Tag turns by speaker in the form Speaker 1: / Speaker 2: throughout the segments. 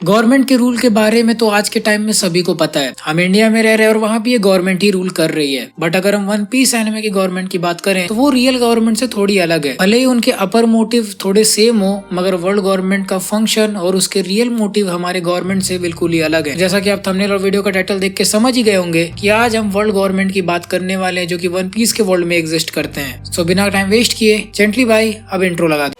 Speaker 1: Government के rule के बारे में तो आज के टाइम में सभी को पता है। हम इंडिया में रह रहे हैं और वहाँ भी ये गवर्नमेंट ही रूल कर रही है। बट अगर हम वन पीस एनिमे की गवर्नमेंट की बात करें तो वो रियल गवर्नमेंट से थोड़ी अलग है। भले ही उनके अपर मोटिव थोड़े सेम हो, मगर वर्ल्ड गवर्नमेंट का फंक्शन और उसके रियल मोटिव हमारे गवर्नमेंट से बिल्कुल ही अलग है। जैसा कि आप थंबनेल और वीडियो का टाइटल देख के समझ ही गए होंगे कि आज हम वर्ल्ड गवर्नमेंट की बात करने वाले हैं जो कि वन पीस के वर्ल्ड में एग्जिस्ट करते हैं। सो बिना टाइम वेस्ट किए जेंटली भाई अब इंट्रो लगा दो।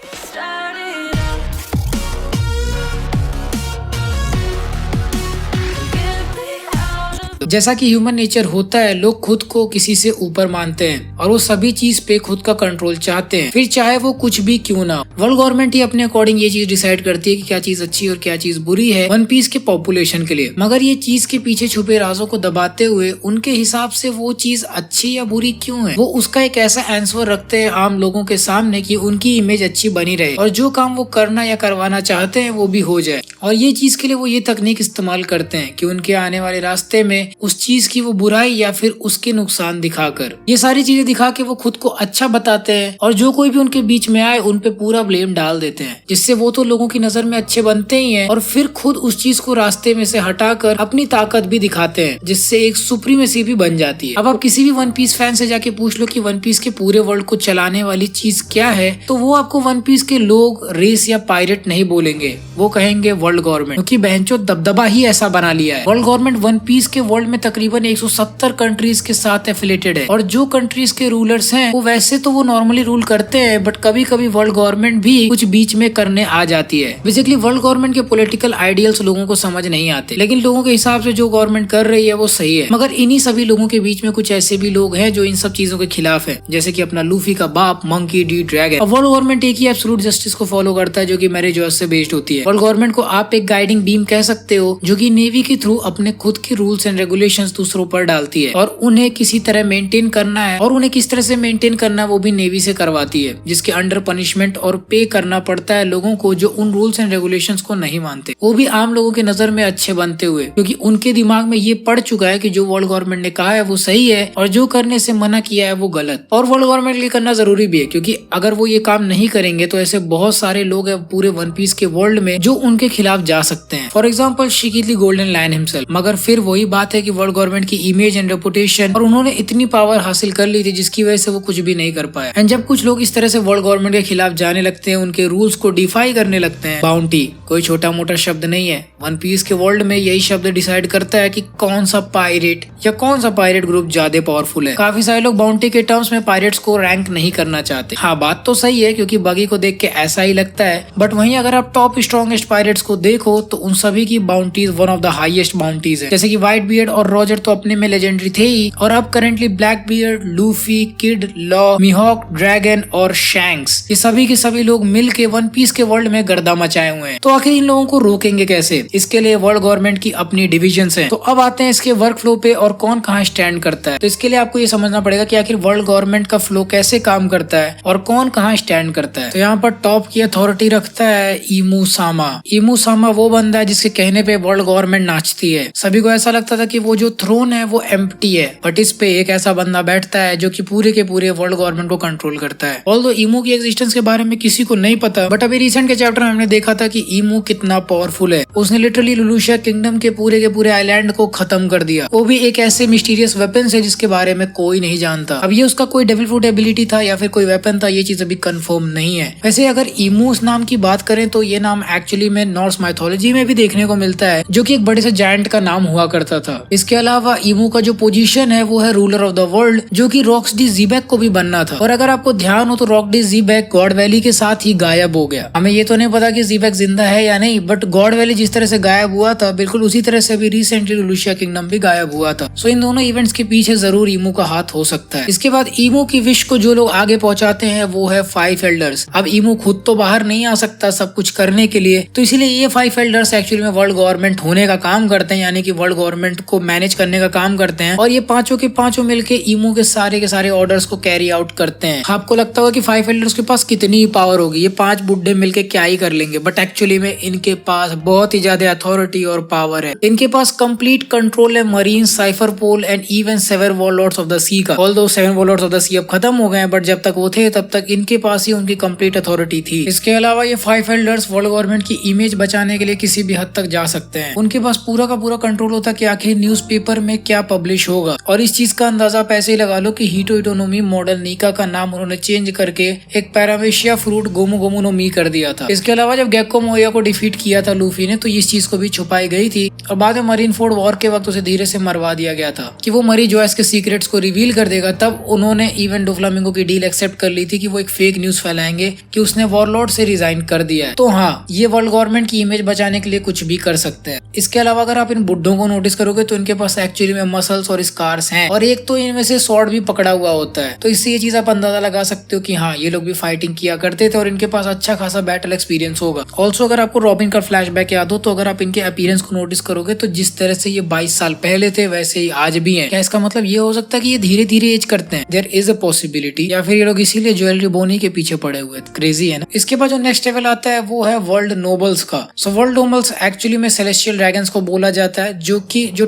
Speaker 1: जैसा कि ह्यूमन नेचर होता है, लोग खुद को किसी से ऊपर मानते हैं और वो सभी चीज पे खुद का कंट्रोल चाहते हैं, फिर चाहे वो कुछ भी क्यों ना। वर्ल्ड गवर्नमेंट ही अपने अकॉर्डिंग ये चीज डिसाइड करती है कि क्या चीज अच्छी और क्या चीज बुरी है वन पीस के पॉपुलेशन के लिए। मगर ये चीज के पीछे छुपे राजों को दबाते हुए उनके हिसाब से वो चीज अच्छी या बुरी क्यों है, वो उसका एक ऐसा आंसर रखते हैं आम लोगों के सामने कि उनकी इमेज अच्छी बनी रहे और जो काम वो करना या करवाना चाहते हैं वो भी हो जाए। और ये चीज के लिए वो ये तकनीक इस्तेमाल करते हैं कि उनके आने वाले रास्ते में उस चीज की वो बुराई या फिर उसके नुकसान दिखाकर, ये सारी चीजें दिखा के वो खुद को अच्छा बताते हैं और जो कोई भी उनके बीच में आए उन पे पूरा ब्लेम डाल देते हैं, जिससे वो तो लोगों की नजर में अच्छे बनते ही हैं और फिर खुद उस चीज को रास्ते में से हटाकर अपनी ताकत भी दिखाते हैं, जिससे एक सुप्रीमेसी भी बन जाती है। अब आप किसी भी वन पीस फैन से जाके पूछ लो कि वन पीस के पूरे वर्ल्ड को चलाने वाली चीज क्या है, तो वो आपको वन पीस के लोग रेस या पायरेट नहीं बोलेंगे, वो कहेंगे वर्ल्ड गवर्नमेंट, क्योंकि बहनचो दबदबा ही ऐसा बना लिया है। वर्ल्ड गवर्नमेंट वन पीस के वर्ल्ड में तकरीबन 170 कंट्रीज के साथ एफिलेटेड है और जो कंट्रीज के रूलर्स हैं वो वैसे तो वो नॉर्मली रूल करते हैं, बट कभी कभी वर्ल्ड गवर्नमेंट भी कुछ बीच में करने आ जाती है। बेसिकली वर्ल्ड गवर्नमेंट के पॉलिटिकल आइडियल्स लोगों को समझ नहीं आते, लेकिन लोगों के हिसाब से जो गवर्नमेंट कर रही है वो सही है। मगर इन्हीं सभी लोगों के बीच में कुछ ऐसे भी लोग हैं जो इन सब चीजों के खिलाफ है, जैसे कि अपना लूफी का बाप monkey D dragon. World government एक ही एब्सोल्यूट जस्टिस को फॉलो करता है जो कि मैरिज जॉर्ज से बेस्ड होती है। वर्ल्ड गवर्नमेंट को आप एक गाइडिंग बीम कह सकते हो जो कि नेवी के थ्रू अपने खुद के रूल्स एंड रेगुलेशंस दूसरों पर डालती है और उन्हें किसी तरह मेंटेन करना है, और उन्हें किस तरह से मेंटेन करना है वो भी नेवी से करवाती है, जिसके अंडर पनिशमेंट और पे करना पड़ता है लोगों को जो उन रूल्स एंड रेगुलेशंस को नहीं मानते, वो भी आम लोगों की नजर में अच्छे बनते हुए, क्योंकि उनके दिमाग में ये पड़ चुका है कि जो वर्ल्ड गवर्नमेंट ने कहा है वो सही है और जो करने से मना किया है वो गलत। और वर्ल्ड गवर्नमेंट के लिए करना जरूरी भी है, क्योंकि अगर वो ये काम नहीं करेंगे तो ऐसे बहुत सारे लोग है पूरे वन पीस के वर्ल्ड में जो उनके खिलाफ जा सकते हैं। फॉर एग्जाम्पल शिकीली गोल्डन लायन हिमसेल्फ। मगर फिर वही बात है कि वर्ल्ड गवर्नमेंट की इमेज एंड रेपुटेशन और उन्होंने इतनी पावर हासिल कर ली थी जिसकी वजह से वो कुछ भी नहीं कर पाए। एंड जब कुछ लोग इस तरह से वर्ल्ड गवर्नमेंट के खिलाफ जाने लगते हैं, उनके रूल्स को डिफाई करने लगते हैं, बाउंटी कोई छोटा मोटा शब्द नहीं है। वन पीस के वर्ल्ड में यही शब्द डिसाइड करता है कि कौन सा पायरेट या कौन सा पायरेट ग्रुप ज्यादा पावरफुल है। काफी सारे लोग बाउंटी के टर्म्स में पायरेट्स को रैंक नहीं करना चाहते। हाँ, बात तो सही है क्योंकि बगी को देख के ऐसा ही लगता है, बट वहीं अगर आप टॉप स्ट्रॉन्गेस्ट पायरेट्स को देखो तो उन सभी की bounties one of the highest bounties है। जैसे कि व्हाइट बियर्ड और रॉजर तो अपने में लेजेंडरी थे ही, और अब currently Blackbeard, Luffy, Kid, Law, Mihawk, Dragon और शैंक्स, ये सभी के सभी लोग मिलके वन पीस के वर्ल्ड में गर्दा मचाए हुए हैं। तो आखिर इन लोगों को रोकेंगे कैसे? इसके लिए वर्ल्ड गवर्नमेंट की अपनी डिविजन्स हैं। तो अब आते हैं इसके वर्क फ्लो पे और कौन कहाँ स्टैंड करता है। तो इसके लिए आपको ये समझना पड़ेगा कि आखिर वर्ल्ड गवर्नमेंट का फ्लो कैसे काम करता है और कौन कहाँ स्टैंड करता है। तो यहाँ पर टॉप की अथॉरिटी रखता है इमू सामा। इमू सामा वो बंदा है जिसके कहने पे वर्ल्ड गवर्नमेंट नाचती है। सभी को ऐसा लगता था कि वो जो थ्रोन है वो एम्प्टी है, बट इस पे एक ऐसा बंदा बैठता है जो कि पूरे के पूरे वर्ल्ड गवर्नमेंट को कंट्रोल करता है। ऑल्दो ईमू की एग्जिस्टेंस के बारे में किसी को नहीं पता, बट अभी रिसेंट के चैप्टर में हमने देखा था कि ईमू कितना पावरफुल है। उसने लिटरली लुलुशिया किंगडम के पूरे आइलैंड को खत्म कर दिया, वो भी एक ऐसे मिस्टीरियस वेपन से जिसके बारे में कोई नहीं जानता। अब ये उसका कोई डेविल फ्रूट एबिलिटी था या फिर कोई वेपन था, ये चीज अभी कंफर्म नहीं है। वैसे अगर ईमूस नाम की बात करें तो ये नाम एक्चुअली में नॉर्स माइथोलॉजी में भी देखने को मिलता है, जो कि एक बड़े से जायंट का नाम हुआ करता था। इसके अलावा ईमू का जो पोजीशन है वो है रूलर ऑफ द वर्ल्ड, जो कि रॉक्स डी ज़ीबैक को भी बनना था। और अगर आपको ध्यान हो तो रॉक डी ज़ीबैक गॉड वैली के साथ ही गायब हो गया। हमें ये तो नहीं पता कि ज़ीबैक जिंदा है या नहीं, बट गॉड वैली जिस तरह से गायब हुआ था बिल्कुल उसी तरह से भी रिसेंटली लुलुशिया किंगडम भी गायब हुआ था। सो इन दोनों इवेंट्स के पीछे जरूर ईमू का हाथ हो सकता है। इसके बाद ईमू की विश को जो लोग आगे पहुंचाते हैं वो है 5 एल्डर्स। अब ईमू खुद तो बाहर नहीं आ सकता सब कुछ करने के लिए, तो इसीलिए ये 5 एल्डर्स एक्चुअली में वर्ल्ड गवर्नमेंट होने का काम करते हैं, यानी कि वर्ल्ड गवर्नमेंट को मैनेज करने का काम करते हैं और ये पांचों के पांचों मिलके ईमू के सारे ऑर्डर्स को कैरी आउट करते हैं। आपको लगता होगा कि 5 एल्डर्स के पास कितनी पावर होगी, ये 5 बुड्ढे मिलके क्या ही कर लेंगे, बट एक्चुअली में इनके पास बहुत ही ज्यादा अथॉरिटी और पावर है। इनके पास कंप्लीट कंट्रोल है Marine, Cipher Pol and even 7 warlords of the sea का। Although 7 warlords of the sea अब खत्म हो गए, बट जब तक वो थे तब तक इनके पास ही उनकी कंप्लीट अथॉरिटी थी। इसके अलावा ये 5 एल्डर्स वर्ल्ड गवर्नमेंट की इमेज बचाने के लिए किसी भी हद तक जा सकते हैं। उनके पास पूरा का पूरा कंट्रोल होता है कि आखिर न्यूज़पेपर में क्या पब्लिश होगा, और इस चीज का अंदाजा पैसे ही लगा लो कि हीटो इटोनोमी मॉडल निका का नाम उन्होंने चेंज करके एक पैरामेशिया फ्रूट गोमो गोमो नो मी कर दिया था। इसके अलावा जब गेक्को मोया को डिफीट किया था लूफी ने, तो इस चीज को भी छुपाई गई थी और बाद में मरीन फोर्ड वॉर के वक्त उसे धीरे से मरवा दिया गया था कि वो मरी जोयस के सीक्रेट्स को रिवील कर देगा। तब उन्होंने इवन डोफ्लामिंगो की डील एक्सेप्ट कर ली थी कि वो एक फेक न्यूज फैलाएंगे कि उसने वॉरलॉर्ड से रिजाइन कर दिया है। तो हाँ, ये वर्ल्ड गवर्नमेंट की इमेज बचाने के लिए कुछ भी कर सकते हैं। इसके अलावा अगर आप इन बुड्ढों को नोटिस करोगे तो इनके पास एक्चुअली में मसल्स और स्कार्स हैं, और एक तो इनमें से स्वॉर्ड भी पकड़ा हुआ होता है। तो इससे ये चीज आप अंदाजा लगा सकते हो कि हाँ, ये लोग भी फाइटिंग किया करते थे और इनके पास अच्छा खासा बैटल एक्सपीरियंस होगा। ऑल्सो अगर आपको रॉबिन का फ्लैशबैक याद हो तो अगर आप इनके अपीयरेंस को नोटिस करोगे तो जिस तरह से ये 22 साल पहले थे वैसे ही आज भी हैं। क्या इसका मतलब ये हो सकता है कि ये धीरे धीरे एज करते हैं? देयर इज अ पॉसिबिलिटी, या फिर ये लोग इसीलिए ज्वेलरी बोनी के पीछे पड़े हुए। क्रेजी है ना। इसके बाद जो नेक्स्ट लेवल आता है वो है वर्ल्ड नोबल्स का। सो वर्ल्ड नोबल्स एक्चुअली में सेलेस्टियल ड्रैगन्स को बोला जाता है, जो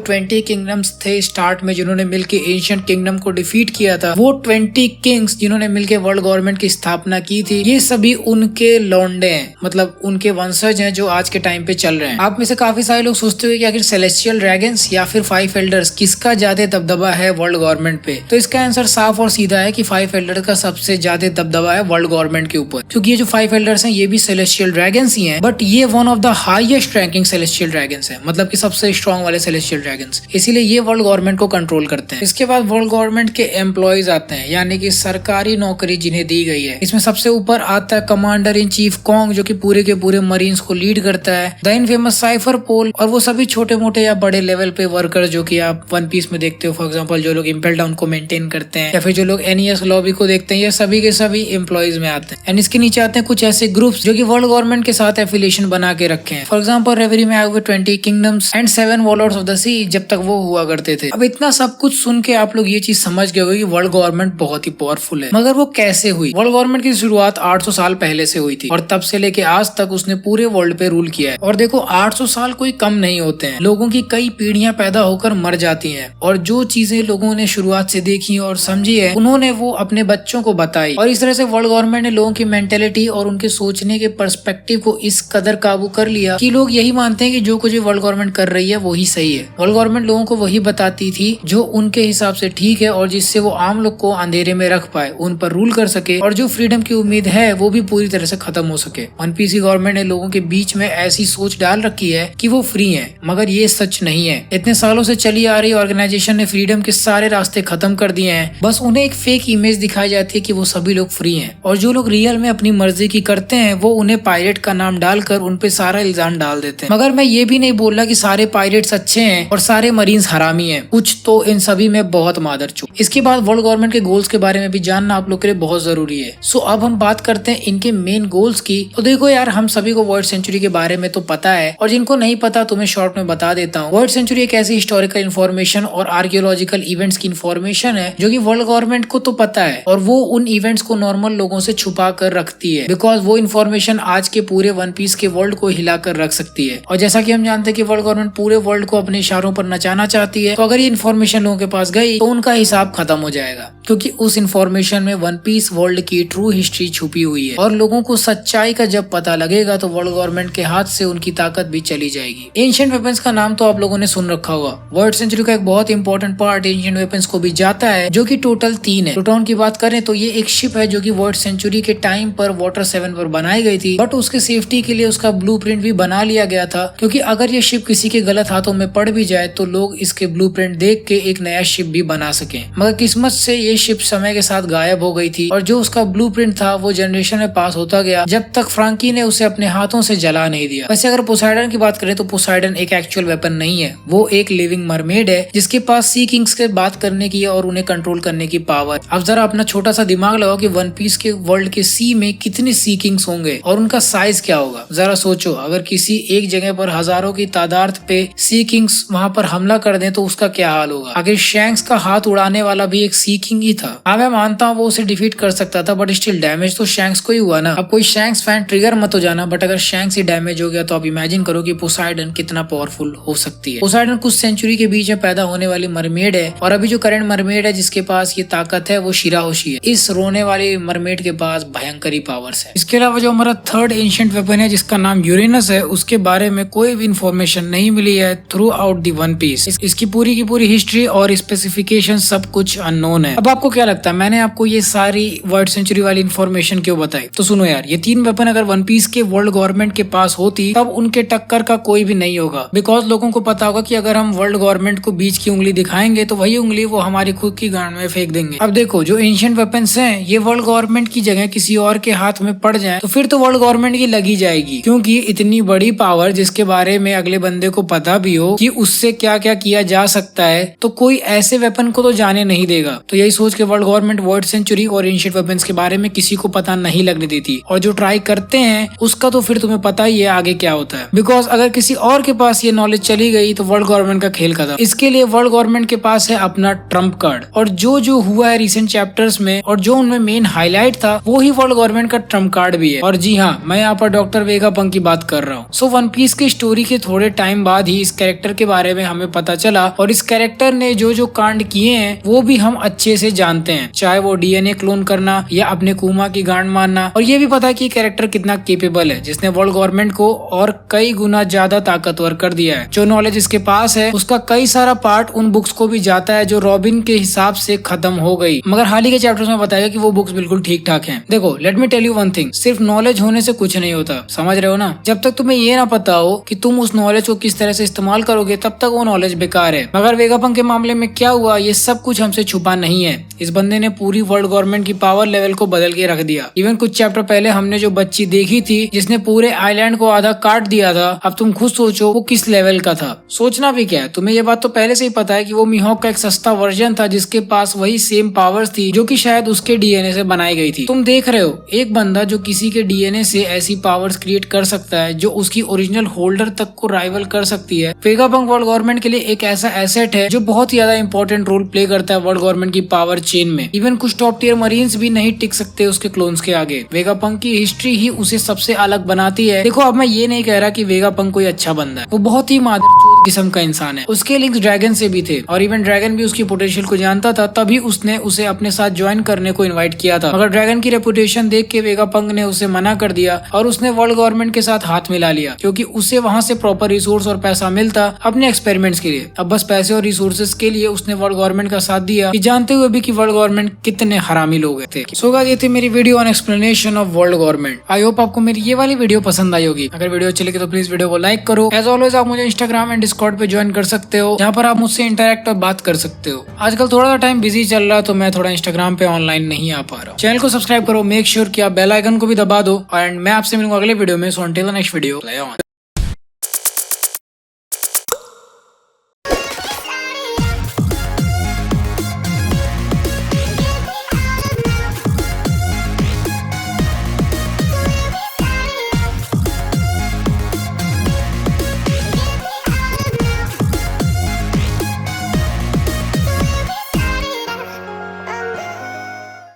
Speaker 1: 20 किंगडम्स थे स्टार्ट में जिन्होंने मिलकर एंशिएंट किंगडम को डिफीट किया था। वो 20 किंग्स जिन्होंने मिलकर वर्ल्ड गवर्नमेंट की स्थापना की थी, ये सभी उनके लौंडे हैं, मतलब उनके वंशज हैं जो आज के टाइम पे चल रहे हैं। आप में से काफी सारे लोग सोचते हुए कि आखिर सेलेस्टियल ड्रैगन्स या फिर 5 एल्डर्स किसका ज्यादा दबदबा है वर्ल्ड गवर्नमेंट पे? तो इसका आंसर साफ और सीधा है कि 5 एल्डर्स का सबसे ज्यादा दबदबा है वर्ल्ड गवर्नमेंट के ऊपर, क्योंकि ये जो 5 एल्डर्स हैं ये भी सेलेस्टियल ड्रैगन्स ही हैं, बट ये one of the highest ranking celestial dragons है, मतलब कि सबसे स्ट्रॉन्ग वाले सेलेस्टियल ड्रैगन्स, इसीलिए ये वर्ल्ड गवर्नमेंट को कंट्रोल करते हैं। इसके बाद वर्ल्ड गवर्नमेंट के एम्प्लॉयज आते हैं, यानी कि सरकारी नौकरी जिन्हें दी गई है। इसमें सबसे ऊपर आता है कमांडर इन चीफ कॉन्ग, जो कि पूरे के पूरे मरीन्स को लीड करता है। द इनफेमस साइफर पोल, और वो सभी छोटे मोटे या बड़े लेवल पे वर्कर जो कि आप वन पीस में देखते हो, फॉर एग्जांपल जो लोग इम्पेल डाउन को मेंटेन करते हैं या फिर जो लोग एनईएस लॉबी को देखते हैं, ये सभी के सभी एम्प्लॉयज में आते हैं। एंड इसके नीचे आते हैं कुछ ऐसे ग्रुप्स जो कि वर्ल्ड गवर्नमेंट के साथ एफिलिएशन बना के रखे हैं। फॉर एग्जांपल रेवरी में आए हुए 20 kingdoms and 7 warlords of the sea, जब तक वो हुआ करते थे। अब इतना सब कुछ सुन के आप लोग ये चीज समझ गए होंगे कि वर्ल्ड गवर्नमेंट बहुत ही पावरफुल है, मगर वो कैसे हुई? वर्ल्ड गवर्नमेंट की शुरुआत 800 साल पहले से हुई थी और तब से लेके आज तक उसने पूरे वर्ल्ड पे रूल किया है। और देखो 800 साल कोई कम नहीं होते हैं, लोगों की कई पीढ़ियां पैदा होकर मर जाती हैं, और जो चीजें लोगों ने शुरुआत से देखी और समझी है उन्होंने वो अपने बच्चों को बताई, और इस तरह से वर्ल्ड गवर्नमेंट ने लोगों की मेंटेलिटी और उनके सोचने के पर्सपेक्टिव को इस कदर काबू कर लिया कि लोग यही मानते हैं कि जो कुछ भी वर्ल्ड गवर्नमेंट कर रही है वही सही है। वर्ल्ड गवर्नमेंट लोगों को वही बताती थी जो उनके हिसाब से ठीक है और जिससे वो आम लोग को अंधेरे में रख पाए, उन पर रूल कर सके, और जो फ्रीडम की उम्मीद है वो भी पूरी तरह से खत्म हो सके। वन पीस की गवर्नमेंट ने लोगों के बीच में ऐसी सोच डाल रखी है कि वो फ्री हैं, मगर ये सच नहीं है। इतने सालों से चली आ रही ऑर्गेनाइजेशन ने फ्रीडम के सारे रास्ते खत्म कर दिए हैं, बस उन्हें एक फेक इमेज दिखाई जाती है कि वो सभी लोग फ्री हैं, और जो लोग रियल में अपनी मर्जी की करते हैं वो उन्हें पायरेट का नाम डालकर उन पे सारा इल्जाम डाल देते हैं। मगर मैं ये भी नहीं बोल रहा कि सारे पायरेट्स अच्छे हैं और सारे मरीन्स हरामी हैं, कुछ तो इन सभी में बहुत मादरचोद। इसके बाद वर्ल्ड गवर्नमेंट के गोल्स के बारे में भी जानना आप लोग के लिए बहुत जरूरी है। सो अब हम बात करते हैं इनके मेन गोल्स की। तो देखो यार, हम सभी को वर्ल्ड सेंचुरी के बारे में तो पता है, और जिनको नहीं पता तुम्हें शॉर्ट में बता देता हूँ। वर्ल्ड सेंचुरी एक ऐसी हिस्टोरिकल इन्फॉर्मेशन और आर्कियोलॉजिकल इवेंट्स की इन्फॉर्मेशन है जो कि वर्ल्ड गवर्नमेंट को तो पता है, और वो उन इवेंट्स को नॉर्मल लोगों से छुपा कर रखती है, बिकॉज वो इन्फॉर्मेशन आज के पूरे वन पीस के वर्ल्ड को हिला कर रख सकती है। और जैसा कि हम जानते हैं कि वर्ल्ड गवर्नमेंट पूरे वर्ल्ड को अपने इशारों पर नचाना चाहती है, तो अगर ये इन्फॉर्मेशन लोगों के पास गई तो उनका हिसाब खत्म हो जाएगा, क्योंकि उस इन्फॉर्मेशन में वन पीस वर्ल्ड की ट्रू हिस्ट्री छुपी हुई है, और लोगों को सच्चाई का जब पता लगेगा तो वर्ल्ड गवर्नमेंट के हाथ से उनकी ताकत भी चली जाएगी। एंशिएंट वेपन्स का नाम तो आप लोगों ने सुन रखा होगा। वर्ल्ड सेंचुरी का एक बहुत इंपॉर्टेंट पार्ट एंशिएंट वेपन्स को भी जाता है, जो कि टोटल 3 है। प्लूटोन की बात करें तो ये एक शिप है जो कि वर्ल्ड सेंचुरी के टाइम पर वाटर 7 पर बनाई गई थी, बट उसके सेफ्टी के लिए उसका ब्लूप्रिंट भी बना लिया गया था, क्योंकि अगर ये शिप किसी के गलत हाथों में पड़ भी जाए तो लोग इसके ब्लूप्रिंट देख के एक नया शिप भी बना सके। मगर किस्मत से ये शिप समय के साथ गायब हो गई थी, और जो उसका ब्लूप्रिंट था वो जनरेशन में पास होता गया जब तक फ्रांकी ने उसे अपने हाथों से जला नहीं दिया। वैसे अगर पोसाइडन की बात करें तो पोसाइडन एक एक्चुअल वेपन नहीं है, वो एक लिविंग मरमेड है जिसके पास सी किंग्स के बात करने की और उन्हें कंट्रोल करने की पावर। अब जरा अपना छोटा सा दिमाग लगाओ कि वन पीस के वर्ल्ड के सी में कितने सी किंग्स होंगे और उनका साइज क्या होगा। जरा सोचो, अगर किसी एक जगह पर हजारों की तादाद पे सी किंग्स वहाँ पर ऊपर हमला कर दें तो उसका क्या हाल होगा। आखिर शैंक्स का हाथ उड़ाने वाला भी एक सी किंग ही था। हाँ मैं मानता हूँ वो उसे डिफीट कर सकता था, बट स्टिल डैमेज तो शैंक्स को ही हुआ ना। अब कोई शैंक्स फैन ट्रिगर मत हो जाना, बट अगर शैंक्स ही डैमेज हो गया तो आप इमेजिन करो कि पोसाइडन कितना पावरफुल हो सकती है। पोसाइडन कुछ सेंचुरी के बीच में पैदा होने वाली मरमेड है, और अभी जो करंट मरमेड है जिसके पास ये ताकत है वो शिराहोशी है। इस रोने वाली मरमेड के पास भयंकर पावर्स है। इसके अलावा जो हमारा थर्ड एंशिएंट वेपन है जिसका नाम यूरेनस है, उसके बारे में कोई भी इंफॉर्मेशन नहीं मिली है throughout the one piece. इसकी पूरी की पूरी हिस्ट्री और स्पेसिफिकेशन सब कुछ अननोन है। अब आपको क्या लगता है मैंने आपको ये सारी वर्ल्ड सेंचुरी वाली इन्फॉर्मेशन क्यों बताई? तो सुनो यार, ये 3 वेपन अगर वन पीस के वर्ल्ड गवर्नमेंट के पास होती तब उनके टक्कर का कोई भी नहीं होगा, बिकॉज लोगों को पता होगा कि अगर हम वर्ल्ड गवर्नमेंट को बीच की उंगली दिखाएंगे तो वही उंगली वो हमारी खुद की गांड में फेंक देंगे। अब देखो जो एंशिएंट वेपन्स हैं ये वर्ल्ड गवर्नमेंट की जगह किसी और के हाथ में पड़ जाए तो फिर तो वर्ल्ड गवर्नमेंट की लगी जाएगी, क्योंकि इतनी बड़ी पावर जिसके बारे में अगले बंदे को पता भी हो कि उससे क्या क्या किया जा सकता है, तो कोई ऐसे वेपन को तो जाने नहीं देगा। तो यही सोच के वर्ल्ड गवर्नमेंट वर्ल्ड सेंचुरी और एंशिएंट वेपन्स के बारे में किसी को पता नहीं लगने देती, और जो ट्राई करते हैं उसका तो फिर तुम्हें पता ही है आगे क्या होता है। बिकॉज अगर किसी और के पास ये नॉलेज चली गई तो वर्ल्ड गवर्नमेंट का खेल खत्म। इसके लिए वर्ल्ड गवर्नमेंट के पास है अपना ट्रम्प कार्ड, और जो हुआ है रिसेंट चैप्टर्स में और जो उनमें मेन हाईलाइट था वो ही वर्ल्ड गवर्नमेंट का ट्रम्प कार्ड भी है। और जी हाँ, मैं यहाँ पर डॉक्टर वेगापंक की बात कर रहा हूँ। सो वन पीस की स्टोरी के थोड़े टाइम बाद ही इस कैरेक्टर के बारे में हमें पता चला, और इस कैरेक्टर ने जो कांड किए हैं वो भी हम अच्छे से जानते हैं, चाहे वो डीएनए क्लोन करना या अपने कुमा की गांड मारना। और ये भी पता है कि कैरेक्टर कितना केपेबल है, जिसने वर्ल्ड गवर्नमेंट को और कई गुना ज्यादा ताकतवर कर दिया है। जो नॉलेज इसके पास है उसका कई सारा पार्ट उन बुक्स को भी जाता है जो रॉबिन के हिसाब से खत्म हो गई, मगर हाल ही के चैप्टर्स में बताया कि वो बुक्स बिल्कुल ठीक ठाक हैं। देखो let me tell you one thing, सिर्फ नॉलेज होने से कुछ नहीं होता, समझ रहे हो ना। जब तक तुम्हें ये ना पता हो कि तुम उस नॉलेज को किस तरह से इस्तेमाल करोगे तब तक वो नॉलेज बेकार है। मगर वेगापंक के मामले में क्या हुआ ये सब कुछ हमसे छुपा नहीं है। इस बंदे ने पूरी वर्ल्ड गवर्नमेंट की पावर लेवल को बदल के रख दिया। इवन कुछ चैप्टर पहले हमने जो बच्ची देखी थी जिसने पूरे आइलैंड को आधा काट दिया था, अब तुम खुद सोचो वो किस लेवल का था। सोचना भी क्या है, तुम्हें ये बात तो पहले से ही पता है कि वो मिहोक का एक सस्ता वर्जन था जिसके पास वही सेम पावर्स थी जो कि शायद उसके डीएनए से बनाई गई थी। तुम देख रहे हो एक बंदा जो किसी के डीएनए से ऐसी पावर्स क्रिएट कर सकता है जो उसकी ओरिजिनल होल्डर तक को राइवल कर सकती है। वेगापंक वर्ल्ड गवर्नमेंट के लिए एक ऐसा एसेट है जो बहुत ही ज्यादा इंपॉर्टेंट रोल प्ले करता है वर्ल्ड गवर्नमेंट की पावर चेन में। इवन कुछ टॉप टियर मरीन्स भी नहीं टिक सकते उसके क्लोन्स के आगे। वेगापंक की हिस्ट्री ही उसे सबसे अलग बनाती है। देखो अब मैं ये नहीं कह रहा कि वेगापंक कोई अच्छा बंदा है, वो बहुत ही मादरचोद किस्म का इंसान है। उसके लिंक्स ड्रैगन से भी थे और इवन ड्रैगन भी उसकी पोटेंशियल को जानता था, तभी उसने उसे अपने साथ ज्वाइन करने को इनवाइट किया था। मगर ड्रैगन की रेपुटेशन देख के वेगापंक ने उसे मना कर दिया और उसने वर्ल्ड गवर्नमेंट के साथ हाथ मिला लिया, क्योंकि उसे वहाँ से प्रॉपर रिसोर्स और पैसा मिलता अपने एक्सपेरिमेंट्स के लिए। अब बस पैसे और रिसोर्सेज के लिए उसने वर्ल्ड गवर्नमेंट का साथ दिया, कि जानते हुए भी कि वर्ल्ड गवर्नमेंट कितने हरामी लोग थे। सो गाइस ये थी मेरी video on explanation of world government. I hope आपको मेरी ये वाली वीडियो पसंद आई होगी। अगर वीडियो अच्छी लगी तो प्लीज वीडियो को लाइक करो। एज ऑलवेज आप मुझे इंस्टाग्राम एंड डिस्कॉर्ड पे ज्वाइन कर सकते हो, जहाँ पर आप मुझसे इंटरेक्ट और बात कर सकते हो। आजकल थोड़ा सा टाइम बिजी चल रहा है तो मैं थोड़ा इंस्टाग्राम पे ऑनलाइन नहीं आ पा रहा हूँ। चैनल को सब्सक्राइब करो, मेक श्योर कि आप बेल आइकन को भी दबा दो, एंड मैं आपसे मिलूंगा अगले वीडियो में। So until the next video.